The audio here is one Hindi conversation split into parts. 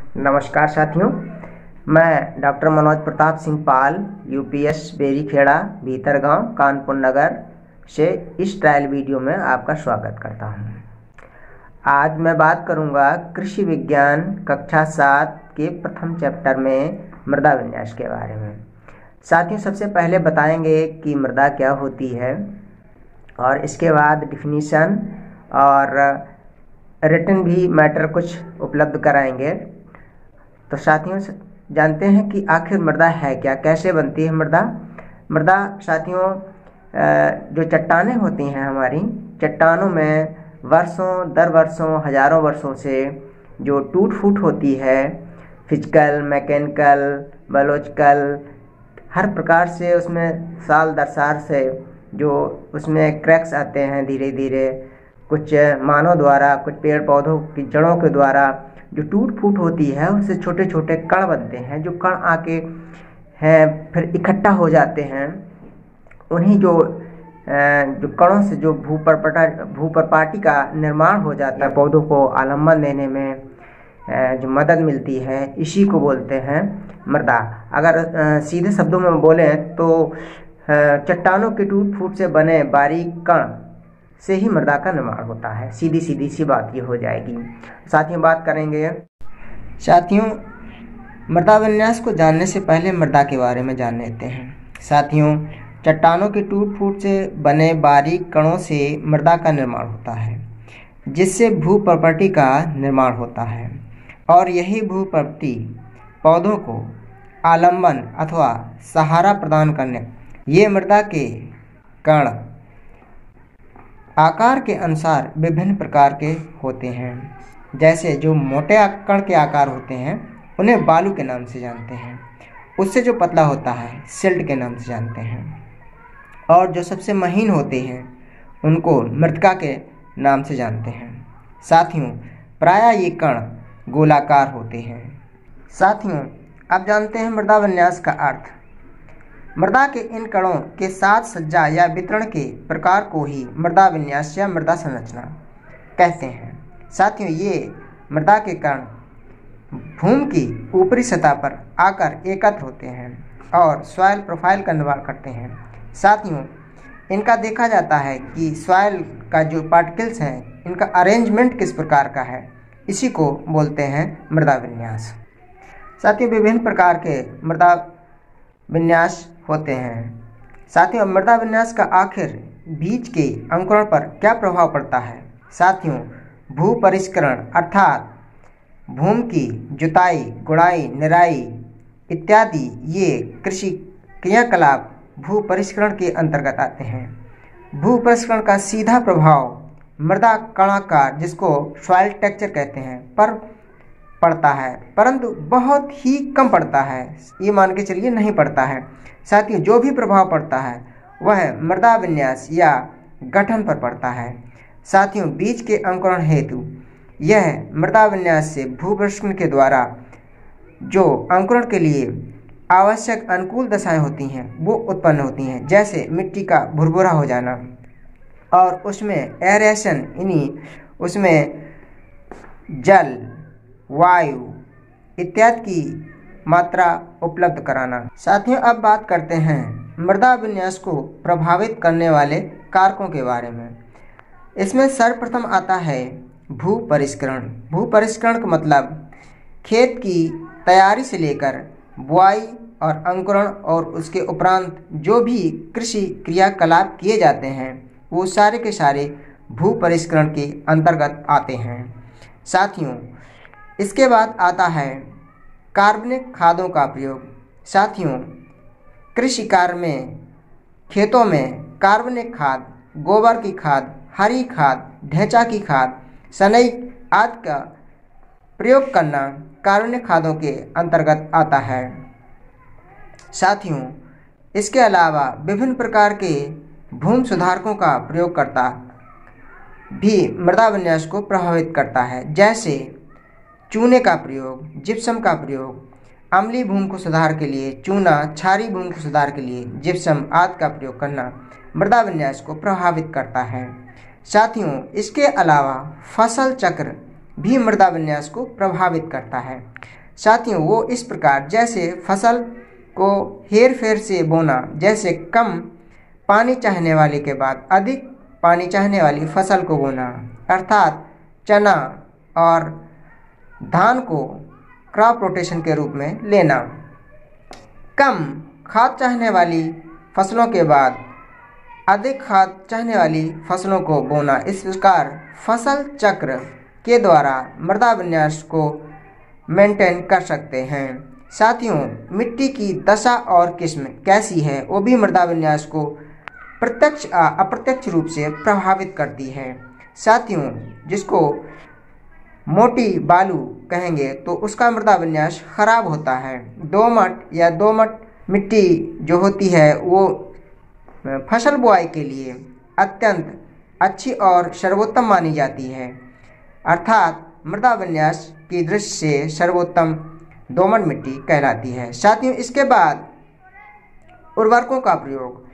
नमस्कार साथियों, मैं डॉक्टर मनोज प्रताप सिंह पाल यूपीएस बेरीखेड़ा भीतरगांव कानपुर नगर से इस ट्रायल वीडियो में आपका स्वागत करता हूं। आज मैं बात करूंगा कृषि विज्ञान कक्षा 7 के प्रथम चैप्टर में मृदा विन्यास के बारे में। साथियों, सबसे पहले बताएंगे कि मृदा क्या होती है और इसके बाद डिफिनीशन और रिटन भी मैटर कुछ उपलब्ध कराएंगे। तो साथियों, जानते हैं कि आखिर मृदा है क्या, कैसे बनती है मृदा साथियों, जो चट्टानें होती हैं हमारी चट्टानों में वर्षों दर वर्षों हजारों वर्षों से जो टूट फूट होती है, फिजिकल, मैकेनिकल, बायोलॉजिकल, हर प्रकार से उसमें साल दर साल से जो उसमें क्रैक्स आते हैं धीरे धीरे, कुछ मानव द्वारा, कुछ पेड़ पौधों की जड़ों के द्वारा जो टूट फूट होती है उससे छोटे छोटे कण बनते हैं। जो कण आके हैं फिर इकट्ठा हो जाते हैं। उन्हीं जो कणों से जो भूपर्पाटी का निर्माण हो जाता है, पौधों को आलम्बन देने में जो मदद मिलती है, इसी को बोलते हैं मृदा। अगर सीधे शब्दों में बोलें तो चट्टानों के टूट फूट से बने बारीक कण से ही मृदा का निर्माण होता है। सीधी सी बात ये हो जाएगी। साथियों, बात करेंगे मृदा विन्यास को जानने से पहले मृदा के बारे में जान लेते हैं। साथियों, चट्टानों के टूट फूट से बने बारीक कणों से मृदा का निर्माण होता है, जिससे भूपर्पटी का निर्माण होता है और यही भूपर्पटी पौधों को आलंबन अथवा सहारा प्रदान करने। ये मृदा के कण आकार के अनुसार विभिन्न प्रकार के होते हैं। जैसे जो मोटे कण के आकार होते हैं उन्हें बालू के नाम से जानते हैं, उससे जो पतला होता है सिल्ट के नाम से जानते हैं, और जो सबसे महीन होते हैं उनको मृत्तिका के नाम से जानते हैं। साथियों, प्रायः ये कण गोलाकार होते हैं। साथियों, अब जानते हैं मृदा विन्यास का अर्थ। मृदा के इन कणों के साथ सज्जा या वितरण के प्रकार को ही मृदा विन्यास या मृदा संरचना कहते हैं। साथियों, ये मृदा के कण भूमि की ऊपरी सतह पर आकर एकत्र होते हैं और सॉइल प्रोफाइल का निर्माण करते हैं। साथियों, इनका देखा जाता है कि सॉइल का जो पार्टिकल्स हैं इनका अरेंजमेंट किस प्रकार का है, इसी को बोलते हैं मृदा विन्यास। साथियों, विभिन्न प्रकार के मृदा विन्यास होते हैं। साथियों, मृदा विन्यास का आखिर बीज के अंकुरण पर क्या प्रभाव पड़ता है? साथियों, भू परिष्करण अर्थात भूमि की जुताई, गुड़ाई, निराई इत्यादि ये कृषि क्रियाकलाप भू परिष्करण के अंतर्गत आते हैं। भू परिष्करण का सीधा प्रभाव मृदा कणाकार, जिसको सॉइल टेक्सचर कहते हैं, पर पड़ता है, परंतु बहुत ही कम पड़ता है। ये मान के चलिए नहीं पड़ता है। साथियों, जो भी प्रभाव पड़ता है वह मृदा विन्यास या गठन पर पड़ता है। साथियों, बीज के अंकुरण हेतु यह मृदा विन्यास से भूपरिष्करण के द्वारा जो अंकुरण के लिए आवश्यक अनुकूल दशाएं होती हैं वो उत्पन्न होती हैं। जैसे मिट्टी का भुरभुरा हो जाना और उसमें एरेशन, यानी उसमें जल, वायु इत्यादि की मात्रा उपलब्ध कराना। साथियों, अब बात करते हैं मृदा विन्यास को प्रभावित करने वाले कारकों के बारे में। इसमें सर्वप्रथम आता है भू परिष्करण। भू परिष्करण का मतलब खेत की तैयारी से लेकर बुआई और अंकुरण और उसके उपरांत जो भी कृषि क्रियाकलाप किए जाते हैं वो सारे के सारे भू परिष्करण के अंतर्गत आते हैं। साथियों, इसके बाद आता है कार्बनिक खादों का प्रयोग। साथियों, कृषि कार्य में खेतों में कार्बनिक खाद, गोबर की खाद, हरी खाद, ढेंचा की खाद, सनई आदि का प्रयोग करना कार्बनिक खादों के अंतर्गत आता है। साथियों, इसके अलावा विभिन्न प्रकार के भूमि सुधारकों का प्रयोग करता भी मृदा विन्यास को प्रभावित करता है। जैसे चूने का प्रयोग, जिप्सम का प्रयोग, अम्लीय भूमि को सुधार के लिए चूना, क्षारीय भूमि को सुधार के लिए जिप्सम आदि का प्रयोग करना मृदा विन्यास को प्रभावित करता है। साथियों, इसके अलावा फसल चक्र भी मृदा विन्यास को प्रभावित करता है। साथियों वो इस प्रकार, जैसे फसल को हेर फेर से बोना, जैसे कम पानी चाहने वाले के बाद अधिक पानी चाहने वाली फसल को बोना, अर्थात चना और धान को क्रॉप रोटेशन के रूप में लेना। कम खाद चाहने वाली फसलों के बाद अधिक खाद चाहने वाली फसलों को बोना। इस प्रकार फसल चक्र के द्वारा मृदा विन्यास को मेंटेन कर सकते हैं। साथियों मिट्टी की दशा और किस्म कैसी है वो भी मृदा विन्यास को प्रत्यक्ष अप्रत्यक्ष रूप से प्रभावित करती है। साथियों जिसको मोटी बालू कहेंगे तो उसका मृदा विन्यास खराब होता है। दोमट या दोमट मिट्टी जो होती है वो फसल बुआई के लिए अत्यंत अच्छी और सर्वोत्तम मानी जाती है, अर्थात मृदा विन्यास की दृष्टि से सर्वोत्तम दोमट मिट्टी कहलाती है। साथियों इसके बाद उर्वरकों का प्रयोग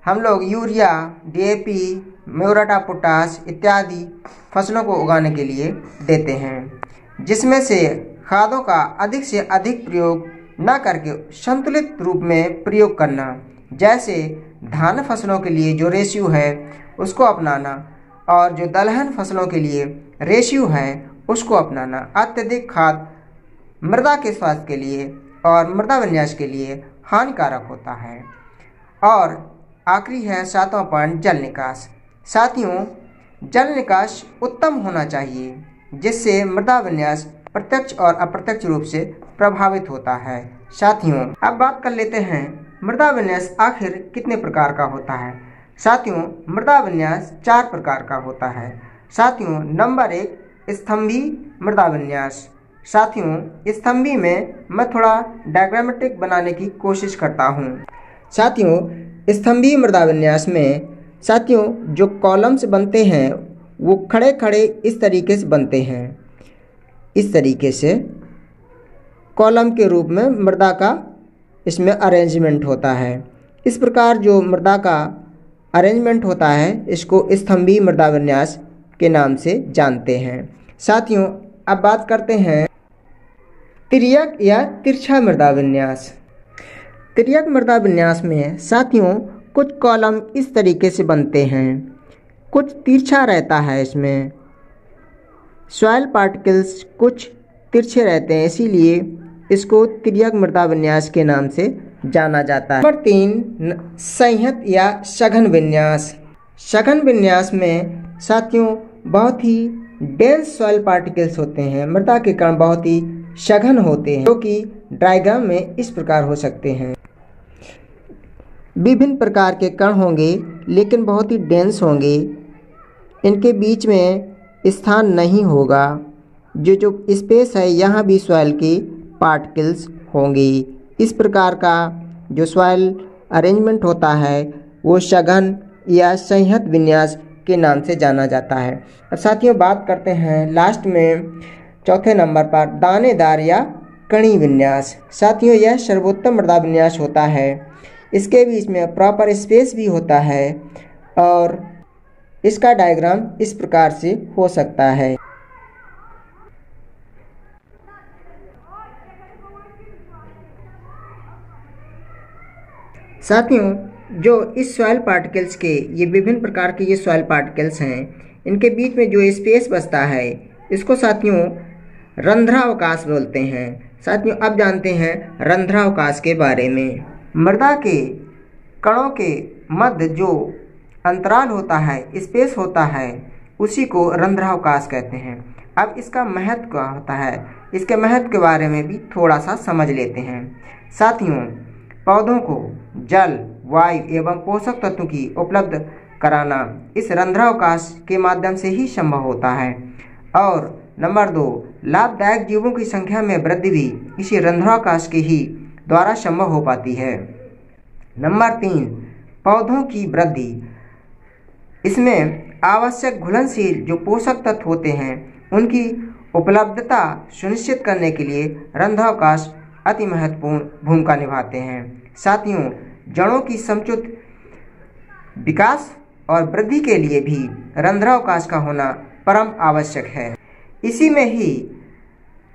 हम लोग urea, DAP, muriate of potash इत्यादि फसलों को उगाने के लिए देते हैं, जिसमें से खादों का अधिक से अधिक प्रयोग न करके संतुलित रूप में प्रयोग करना, जैसे धान फसलों के लिए जो रेशियो है उसको अपनाना और जो दलहन फसलों के लिए रेशियो है उसको अपनाना। अत्यधिक खाद मृदा के स्वास्थ्य के लिए और मृदा विन्यास के लिए हानिकारक होता है। और आखिरी है 7वां पॉइंट, जल निकास। साथियों जल निकास उत्तम होना चाहिए, जिससे मृदा विन्यास प्रत्यक्ष और अप्रत्यक्ष रूप से प्रभावित होता है। साथियों अब बात कर लेते हैं मृदा विन्यास आखिर कितने प्रकार का होता है। साथियों मृदा विन्यास 4 प्रकार का होता है। साथियों नंबर 1 स्तंभी मृदा विन्यास। साथियों स्तंभी में मैं थोड़ा डायग्रामेटिक बनाने की कोशिश करता हूँ। साथियों स्तंभी मृदा विन्यास में साथियों जो कॉलम्स बनते हैं वो खड़े खड़े इस तरीके से बनते हैं। इस तरीके से कॉलम के रूप में मृदा का इसमें अरेंजमेंट होता है। इस प्रकार जो मृदा का अरेंजमेंट होता है इसको स्तंभी मृदा विन्यास के नाम से जानते हैं। साथियों अब बात करते हैं तिर्यक या तिरछा मृदा विन्यास। तिर्यक मृदा विन्यास में साथियों कुछ कॉलम इस तरीके से बनते हैं, कुछ तिरछा रहता है। इसमें सॉइल पार्टिकल्स कुछ तिरछे रहते हैं, इसीलिए इसको तिर्यक मृदा विन्यास के नाम से जाना जाता है। नंबर 3 संहत या सघन विन्यास। सघन विन्यास में साथियों बहुत ही डेंस सॉइल पार्टिकल्स होते हैं, मृदा के कण बहुत ही सघन होते हैं, जो कि डायग्राम में इस प्रकार हो सकते हैं। विभिन्न प्रकार के कण होंगे लेकिन बहुत ही डेंस होंगे, इनके बीच में स्थान नहीं होगा। जो स्पेस है यहाँ भी सॉइल के पार्टिकल्स होंगे। इस प्रकार का जो सॉइल अरेंजमेंट होता है वो सघन या संहत विन्यास के नाम से जाना जाता है। अब साथियों बात करते हैं लास्ट में चौथे नंबर पर दानेदार या कणी विन्यास। साथियों यह सर्वोत्तम मृदा विन्यास होता है। इसके बीच में प्रॉपर स्पेस भी होता है और इसका डायग्राम इस प्रकार से हो सकता है। साथियों जो इस सॉइल पार्टिकल्स के ये विभिन्न प्रकार के ये सॉइल पार्टिकल्स हैं, इनके बीच में जो स्पेस बचता है इसको साथियों रंध्रावकाश बोलते हैं। साथियों अब जानते हैं रंध्रावकाश के बारे में। मृदा के कणों के मध्य जो अंतराल होता है, स्पेस होता है, उसी को रंध्रावकाश कहते हैं। अब इसका महत्व क्या होता है, इसके महत्व के बारे में भी थोड़ा सा समझ लेते हैं। साथियों पौधों को जल, वायु एवं पोषक तत्वों की उपलब्ध कराना इस रंध्रावकाश के माध्यम से ही संभव होता है। और नंबर 2 लाभदायक जीवों की संख्या में वृद्धि भी इसी रंध्रावकाश के ही द्वारा संभव हो पाती है। नंबर 3 पौधों की वृद्धि, इसमें आवश्यक घुलनशील जो पोषक तत्व होते हैं उनकी उपलब्धता सुनिश्चित करने के लिए रंध्रावकाश अति महत्वपूर्ण भूमिका निभाते हैं। साथियों जड़ों की समुचित विकास और वृद्धि के लिए भी रंध्रावकाश का होना परम आवश्यक है। इसी में ही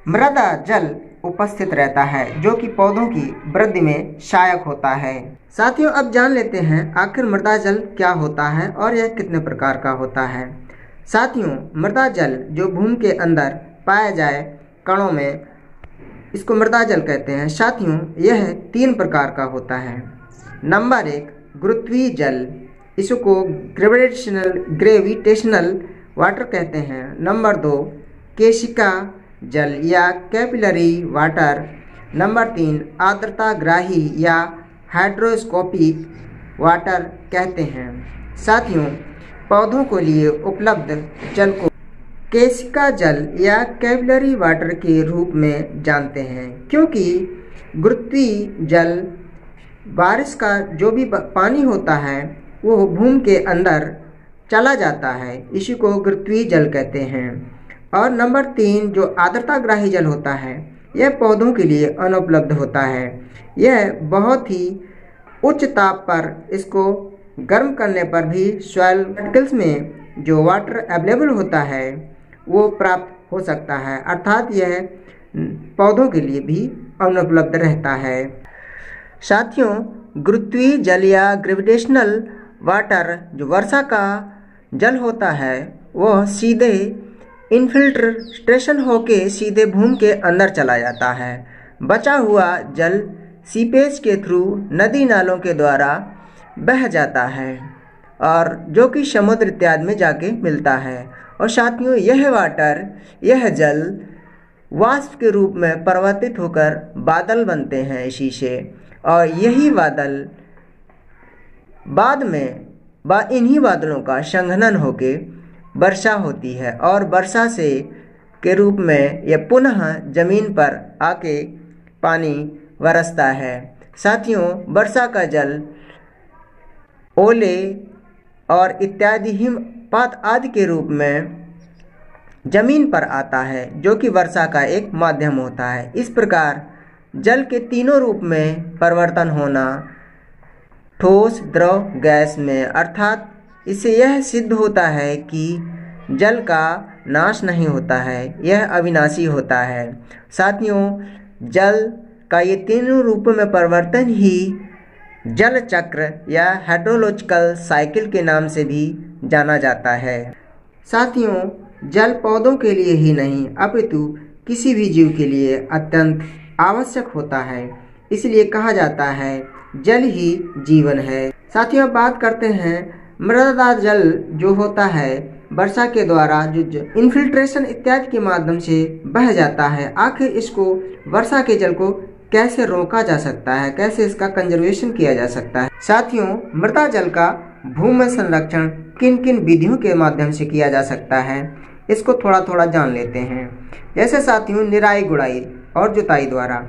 मृदा जल उपस्थित रहता है जो कि पौधों की वृद्धि में सहायक होता है। साथियों, अब जान लेते हैं आखिर मृदा जल क्या होता है और यह कितने प्रकार का होता है। साथियों, मृदा जल जो भूमि के अंदर पाया जाए कणों में, इसको मृदा जल कहते हैं। साथियों, यह 3 प्रकार का होता है। नंबर 1 गुरुत्वीय जल, इसको ग्रेविटेशनल वाटर कहते हैं। नंबर 2 केशिका जल या कैपिलरी वाटर। नंबर 3 आर्द्रताग्राही या हाइड्रोस्कोपिक वाटर कहते हैं। साथियों, पौधों के लिए उपलब्ध जल को केशिका जल या कैपिलरी वाटर के रूप में जानते हैं, क्योंकि गुरुत्वीय जल बारिश का जो भी पानी होता है वो भूमि के अंदर चला जाता है, इसी को गुरुत्वीय जल कहते हैं। और नंबर 3 जो आर्द्रताग्राही जल होता है, यह पौधों के लिए अनुपलब्ध होता है। यह बहुत ही उच्च ताप पर इसको गर्म करने पर भी सॉइल पार्टिकल्स में जो वाटर अवेलेबल होता है वो प्राप्त हो सकता है, अर्थात यह पौधों के लिए भी अनुपलब्ध रहता है। साथियों, गुरुत्वीय जल या ग्रेविटेशनल वाटर जो वर्षा का जल होता है वह सीधे इन्फिल्ट्रेशन होके सीधे भूमि के अंदर चला जाता है। बचा हुआ जल सीपेज के थ्रू नदी नालों के द्वारा बह जाता है और जो कि समुद्र इत्यादि में जाके मिलता है। और साथियों, यह जल वाष्प के रूप में परिवर्तित होकर बादल बनते हैं इसी से, और यही बादल बाद में इन्हीं बादलों का संघनन होके वर्षा होती है और वर्षा से के रूप में यह पुनः जमीन पर आके पानी बरसता है। साथियों, वर्षा का जल ओले और इत्यादि हिमपात आदि के रूप में जमीन पर आता है, जो कि वर्षा का एक माध्यम होता है। इस प्रकार जल के तीनों रूप में परिवर्तन होना, ठोस, द्रव, गैस में, अर्थात इससे यह सिद्ध होता है कि जल का नाश नहीं होता है, यह अविनाशी होता है। साथियों, जल का ये तीनों रूपों में परिवर्तन ही जल चक्र या हाइड्रोलॉजिकल साइकिल के नाम से भी जाना जाता है। साथियों, जल पौधों के लिए ही नहीं अपितु किसी भी जीव के लिए अत्यंत आवश्यक होता है, इसलिए कहा जाता है जल ही जीवन है। साथियों, बात करते हैं मृदा जल जो होता है वर्षा के द्वारा जो इन्फिल्ट्रेशन इत्यादि के माध्यम से बह जाता है, आखिर इसको वर्षा के जल को कैसे रोका जा सकता है, कैसे इसका कंजर्वेशन किया जा सकता है। साथियों, मृदा जल का भूमि संरक्षण किन किन विधियों के माध्यम से किया जा सकता है, इसको थोड़ा थोड़ा जान लेते हैं। जैसे साथियों, निराई गुड़ाई और जुताई द्वारा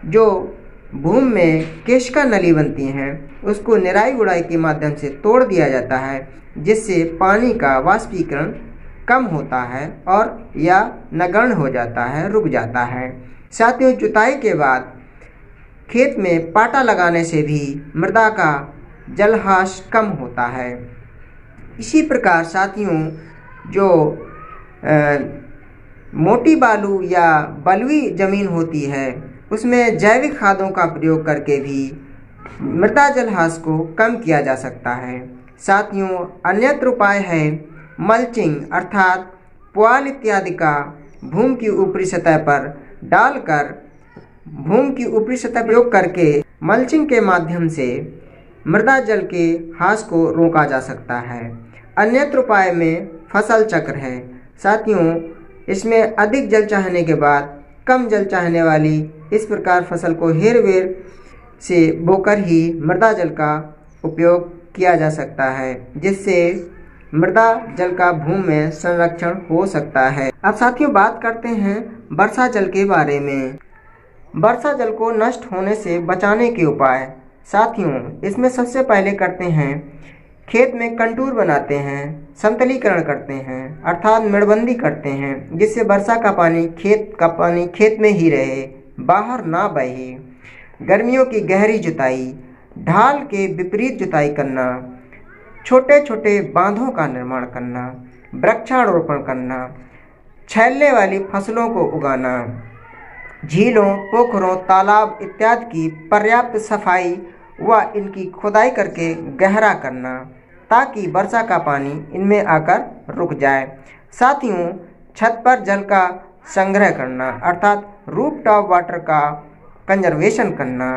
जो भूमि में केशिका नली बनती हैं उसको निराई गुड़ाई के माध्यम से तोड़ दिया जाता है, जिससे पानी का वाष्पीकरण कम होता है और या नगण्य हो जाता है, रुक जाता है। साथियों, जुताई के बाद खेत में पाटा लगाने से भी मृदा का जलहास कम होता है। इसी प्रकार साथियों, जो मोटी बालू या बलुई जमीन होती है उसमें जैविक खादों का प्रयोग करके भी मृदा जलहास को कम किया जा सकता है। साथियों, अन्यत्र उपाय है मल्चिंग, अर्थात पुआल इत्यादि का भूमि की ऊपरी सतह पर डालकर भूमि की ऊपरी सतह प्रयोग करके मल्चिंग के माध्यम से मृदा जल के हास को रोका जा सकता है। अन्यत्र उपाय में फसल चक्र है। साथियों, इसमें अधिक जल चाहने के बाद कम जल चाहने वाली इस प्रकार फसल को हेर-फेर से बोकर ही मृदा जल का उपयोग किया जा सकता है, जिससे मृदा जल का भूमि में संरक्षण हो सकता है। अब साथियों, बात करते हैं वर्षा जल के बारे में। वर्षा जल को नष्ट होने से बचाने के उपाय। साथियों, इसमें सबसे पहले करते हैं खेत में कंटूर बनाते हैं, समतलीकरण करते हैं, अर्थात मेड़बंदी करते हैं, जिससे वर्षा का पानी खेत में ही रहे, बाहर ना बहे। गर्मियों की गहरी जुताई, ढाल के विपरीत जुताई करना, छोटे छोटे बांधों का निर्माण करना, वृक्षारोपण करना, छैलने वाली फसलों को उगाना, झीलों, पोखरों, तालाब इत्यादि की पर्याप्त सफाई व इनकी खुदाई करके गहरा करना, ताकि वर्षा का पानी इनमें आकर रुक जाए। साथियों, छत पर जल का संग्रह करना अर्थात रूफटॉप वाटर का कंजर्वेशन करना।